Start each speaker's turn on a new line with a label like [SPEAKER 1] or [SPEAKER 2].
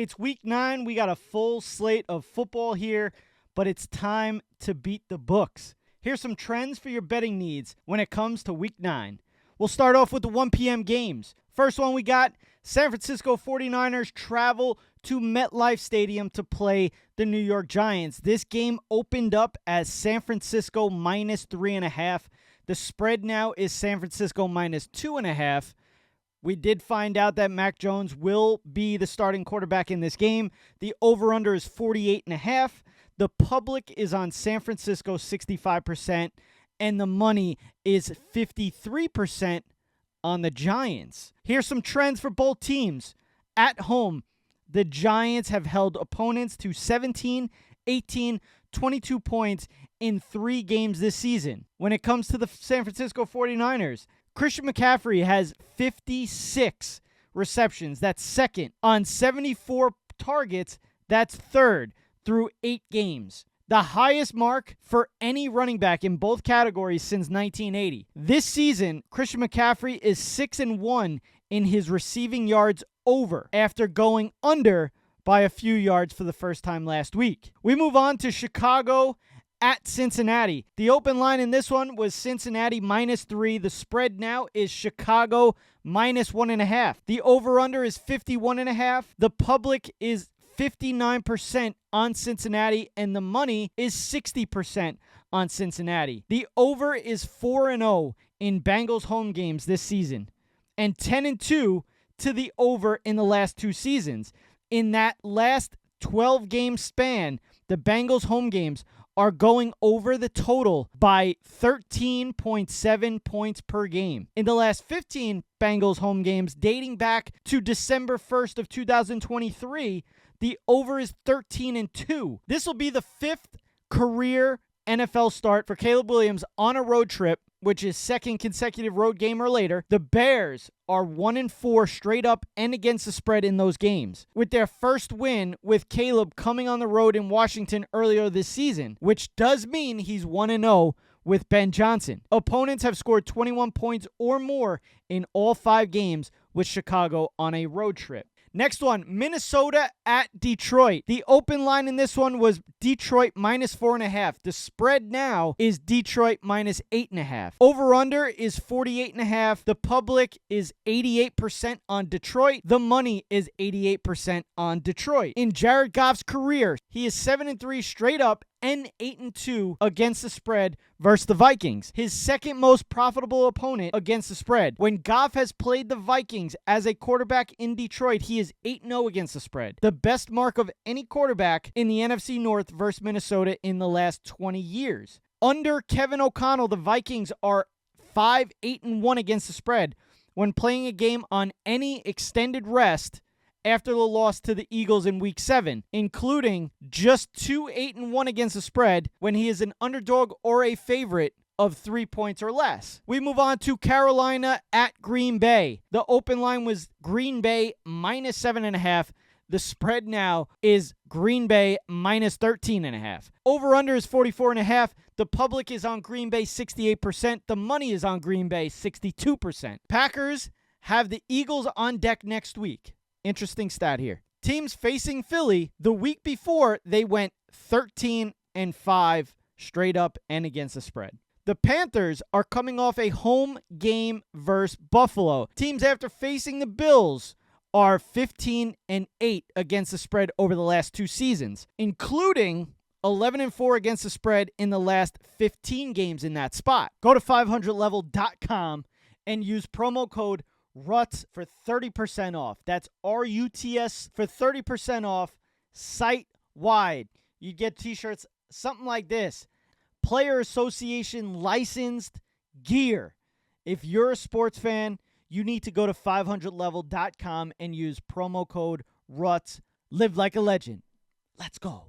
[SPEAKER 1] It's week 9. We got a full slate of football here, but it's time to beat the books. Here's some trends for your betting needs when it comes to week 9. We'll start off with the 1 p.m. games. First one we got, San Francisco 49ers travel to MetLife Stadium to play the New York Giants. This game opened up as San Francisco minus 3.5. The spread now is San Francisco minus 2.5. We did find out that Mac Jones will be the starting quarterback in this game. The over-under is 48.5. The public is on San Francisco 65%, and the money is 53% on the Giants. Here's some trends for both teams. At home, the Giants have held opponents to 17, 18, 22 points in 3 games this season. When it comes to the San Francisco 49ers, Christian McCaffrey has 56 receptions. That's second. On 74 targets, that's third through 8 games. The highest mark for any running back in both categories since 1980. This season, Christian McCaffrey is 6-1 in his receiving yards over after going under by a few yards for the first time last week. We move on to Chicago at Cincinnati. The open line in this one was Cincinnati minus 3. The spread now is Chicago minus 1.5. The over-under is 51.5. The public is 59% on Cincinnati, and the money is 60% on Cincinnati. The over is 4-0 in Bengals home games this season, and 10-2 to the over in the last 2 seasons. In that last 12-game span, the Bengals home games are going over the total by 13.7 points per game. In the last 15 Bengals home games dating back to December 1st of 2023, the over is 13-2. This will be the 5th career NFL start for Caleb Williams on a road trip, which is 2nd consecutive road game or later. The Bears are 1-4 straight up and against the spread in those games, with their first win with Caleb coming on the road in Washington earlier this season, which does mean he's 1-0 with Ben Johnson. Opponents have scored 21 points or more in all 5 games with Chicago on a road trip. Next one, Minnesota at Detroit. The open line in this one was Detroit minus 4.5. The spread now is Detroit minus 8.5. Over-under is 48.5. The public is 88% on Detroit. The money is 88% on Detroit. In Jared Goff's career, he is 7-3 straight up and 8-2 against the spread versus the Vikings. His second most profitable opponent against the spread. When Goff has played the Vikings as a quarterback in Detroit, he is 8-0 against the spread. The best mark of any quarterback in the NFC North versus Minnesota in the last 20 years. Under Kevin O'Connell, the Vikings are 5-8-1 against the spread when playing a game on any extended rest after the loss to the Eagles in Week 7, including just 2-8-1 against the spread when he is an underdog or a favorite of 3 points or less. We move on to Carolina at Green Bay. The open line was Green Bay minus 7.5. The spread now is Green Bay minus 13.5. Over-under is 44.5. The public is on Green Bay 68%. The money is on Green Bay 62%. Packers have the Eagles on deck next week. Interesting stat here. Teams facing Philly, the week before, they went 13-5 straight up and against the spread. The Panthers are coming off a home game versus Buffalo. Teams after facing the Bills are 15-8 against the spread over the last 2 seasons, including 11-4 against the spread in the last 15 games in that spot. Go to 500level.com and use promo code RUTS for 30% off. That's RUTS for 30% off site-wide. You get t-shirts, something like this. Player Association licensed gear. If you're a sports fan, you need to go to 500level.com and use promo code RUTS. Live like a legend. Let's go.